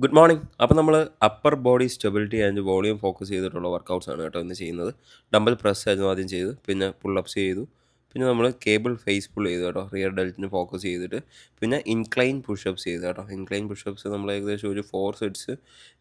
Good morning. അപ്പോൾ നമ്മൾ upper body stability and volume focus ചെയ്തിട്ടുള്ള വർക്കൗട്ട്സ് ആണ് കേട്ടോ ഇന്ന് ചെയ്യുന്നത്. ഡംബൽ പ്രസ് ആയിരുന്നു ആദ്യം ചെയ്തു, പിന്നെ പുള്ളപ്സ് ചെയ്തു, പിന്നെ നമ്മൾ കേബിൾ ഫേസ് പുൾ ചെയ്തു കേട്ടോ, റിയർ ഡെൽറ്റിന് ഫോക്കസ് ചെയ്തിട്ട്, പിന്നെ ഇൻക്ലൈൻ പുഷപ്സ് ചെയ്തു കേട്ടോ. ഇൻക്ലൈൻ പുഷപ്സ് നമ്മൾ ഏകദേശം ഒരു 4 സെറ്റ്സ്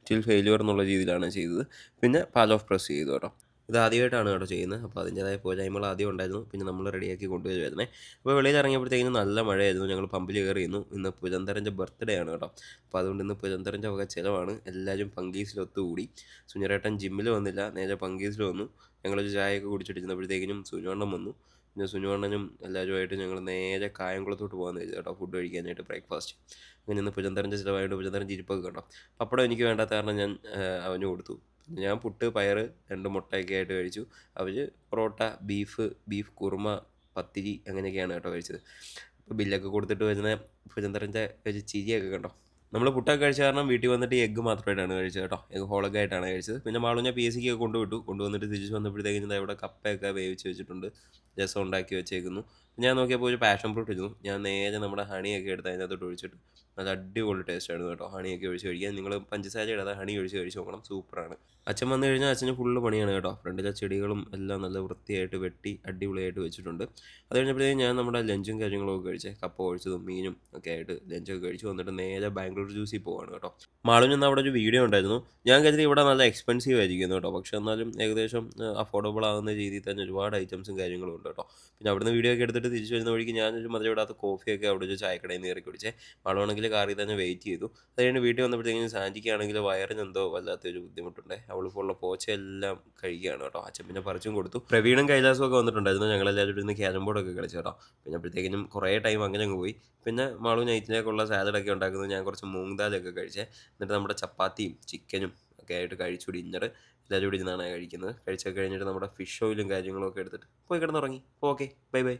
ടിൽ ഫെയിലിയർ എന്നുള്ള രീതിയിലാണ് ചെയ്തത്. പിന്നെ പാൽ ഓഫ് പ്രസ് ചെയ്തു കേട്ടോ. ഇത് ആദ്യമായിട്ടാണ് കേട്ടോ ചെയ്യുന്നത്, അപ്പോൾ അതിൻ്റേതായ പോരായ്മകൾ ആദ്യം ഉണ്ടായിരുന്നു. പിന്നെ നമ്മൾ റെഡിയാക്കി കൊണ്ടുവരുമായിരുന്നേ. അപ്പോൾ വെളിയിൽ ഇറങ്ങിയപ്പോഴത്തേക്കും നല്ല മഴയായിരുന്നു. ഞങ്ങൾ പമ്പിൽ കയറിയിരുന്നു. ഇന്ന് പുരന്തരൻ്റെ ബർത്ത്ഡേ ആണ് കേട്ടോ. അപ്പോൾ അതുകൊണ്ട് ഇന്ന് പുരന്തരൻ്റെ വക ചിലവാണ്. എല്ലാവരും പങ്കീസിൽ ഒത്തുകൂടി. സുനിറേട്ടൻ ജിമ്മിൽ വന്നില്ല, നേരെ പങ്കീസിൽ വന്നു. ഞങ്ങളൊരു ചായയൊക്കെ കുടിച്ചിട്ടിരുന്നപ്പോഴത്തേക്കിനും സുനുവണ്ണം വന്നു. പിന്നെ സുനുവണ്ണനും എല്ലാവരുമായിട്ട് ഞങ്ങൾ നേരെ കായംകുളത്തോട്ട് പോകാമെന്ന് വെച്ചു കേട്ടോ, ഫുഡ് കഴിക്കാനായിട്ട്, ബ്രേക്ക്ഫാസ്റ്റ്. അങ്ങനെ ഇന്ന് പുരന്തരൻ്റെ ചിലവായിട്ട് പുരന്തരൻ ഇരിപ്പൊക്കെ കണ്ടോ. പപ്പടം എനിക്ക് വേണ്ടാത്ത കാരണം ഞാൻ അവന് കൊടുത്തു. ഞാൻ പുട്ട്, പയർ, 2 മുട്ടയൊക്കെ ആയിട്ട് കഴിച്ചു. അവർ പൊറോട്ട, ബീഫ് കുറുമ, പത്തിരി അങ്ങനെയൊക്കെയാണ് കേട്ടോ കഴിച്ചത്. അപ്പോൾ ബില്ലൊക്കെ കൊടുത്തിട്ട് വരുന്ന പുരന്തരൻ്റെ ഒരു ചിരിയൊക്കെ കണ്ടോ. നമ്മൾ പുട്ടൊക്കെ കഴിച്ച കാരണം വീട്ടിൽ വന്നിട്ട് എഗ്ഗ് മാത്രമായിട്ടാണ് കഴിച്ചത് കേട്ടോ. എഗ്ഗ് ഹോളൊക്കെ ആയിട്ടാണ് കഴിച്ചത്. പിന്നെ മാളു പി എസ് സിക്ക് കൊണ്ടുവന്നിട്ട് തിരിച്ച് വന്നപ്പോഴത്തേക്കും ഇവിടെ കപ്പയൊക്കെ വേവിച്ച് വെച്ചിട്ടുണ്ട്, രസം ഉണ്ടാക്കി വെച്ചേക്കുന്നു. ഞാൻ നോക്കിയപ്പോൾ ഒരു പാഷൻ ഫ്രൂട്ട് ഇരുന്നു. ഞാൻ നേരെ നമ്മുടെ ഹണിയൊക്കെ എടുത്ത് അതിനകത്തോട്ട് ഒഴിച്ചിട്ട് നല്ല അടിപൊളി ടേസ്റ്റ് ആയിരുന്നു കേട്ടോ. ഹണിയൊക്കെ ഒഴിച്ച് കഴിക്കാൻ നിങ്ങൾ പഞ്ചസാര ഇടാതെ ഹണി ഒഴിച്ച് കഴിച്ച് നോക്കണം, സൂപ്പറാണ്. അച്ഛൻ വന്നു കഴിഞ്ഞാൽ അച്ഛന് ഫുള്ള് പണിയാണ് കേട്ടോ. ഫ്രണ്ടിലെ ചെടികളും എല്ലാം നല്ല വൃത്തിയായിട്ട് വെട്ടി അടിപൊളിയായിട്ട് വെച്ചിട്ടുണ്ട്. അത് കഴിഞ്ഞപ്പോഴത്തേക്കും ഞാൻ നമ്മുടെ ലഞ്ചും കാര്യങ്ങളൊക്കെ കഴിച്ചേ, കപ്പ ഒഴിച്ചതും മീനും ഒക്കെ ആയിട്ട് ലഞ്ചൊക്കെ കഴിച്ചു വന്നിട്ട് നേരെ ബാംഗ്ലൂർ ജ്യൂസിൽ പോവാണ് കേട്ടോ. മാളുവിൽ നിന്ന് അവിടെ ഒരു വീഡിയോ ഉണ്ടായിരുന്നു. ഞാൻ കരുതി ഇവിടെ നല്ല എക്സ്പെൻസീവ് ആയിരിക്കും കേട്ടോ, പക്ഷെ എന്നാലും ഏകദേശം അഫോർഡബിൾ ആകുന്ന രീതിയിൽ തന്നെ ഒരുപാട് ഐറ്റംസും കാര്യങ്ങളും ഉണ്ട് കേട്ടോ. പിന്നെ അവിടുന്ന് വീഡിയോ ഒക്കെ എടുത്തിട്ട് തിരിച്ചു വരുന്ന വഴിക്ക് ഞാനൊരു മധുരമിടാത്ത കോഫിയൊക്കെ അവിടെ ഒരു ചായക്കടയിൽ നിന്ന് കയറി കുടിച്ചേ. മാളുവാണെങ്കിൽ കാറിൽ തന്നെ വെയിറ്റ് ചെയ്തു. അത് കഴിഞ്ഞ് വീട്ടിൽ വന്നപ്പോഴത്തേക്കും സാൻറ്റിക്കാണെങ്കിൽ വയറിനെന്തോ വല്ലാത്തൊരു ബുദ്ധിമുട്ടുണ്ടേ. അവളിപ്പോൾ ഉള്ള പോച്ചയെല്ലാം കഴിക്കുകയാണ് കേട്ടോ. അച്ഛൻ പിന്നെ പറിച്ചും കൊടുത്തു. പ്രവീണും കൈലാസും ഒക്കെ വന്നിട്ടുണ്ടായിരുന്നു. ഞങ്ങളെല്ലാവരും ഇരുന്ന് ക്യാരം ബോർഡൊക്കെ കളിച്ചു കേട്ടോ. പിന്നെ അപ്പോഴത്തേക്കിനും കുറേ ടൈം അങ്ങനെ അങ്ങ് പോയി. പിന്നെ മാളു നൈറ്റിലേക്കുള്ള സാലഡൊക്കെ ഉണ്ടാക്കുന്നത് ഞാൻ കുറച്ച് മൂങ് ദാലൊക്കെ കഴിച്ചേ. എന്നിട്ട് നമ്മുടെ ചപ്പാത്തിയും ചിക്കനും ഒക്കെ ആയിട്ട് കഴിച്ചു ഡിന്നർ എല്ലാവരും കൂടി ഇരുന്നാണ് കഴിക്കുന്നത്. കഴിച്ചൊക്കെ കഴിഞ്ഞിട്ട് നമ്മുടെ ഫിഷ് ഓയിലും കാര്യങ്ങളും ഒക്കെ എടുത്തിട്ട് പോയി കിടന്നുറങ്ങി. Okay, bye bye.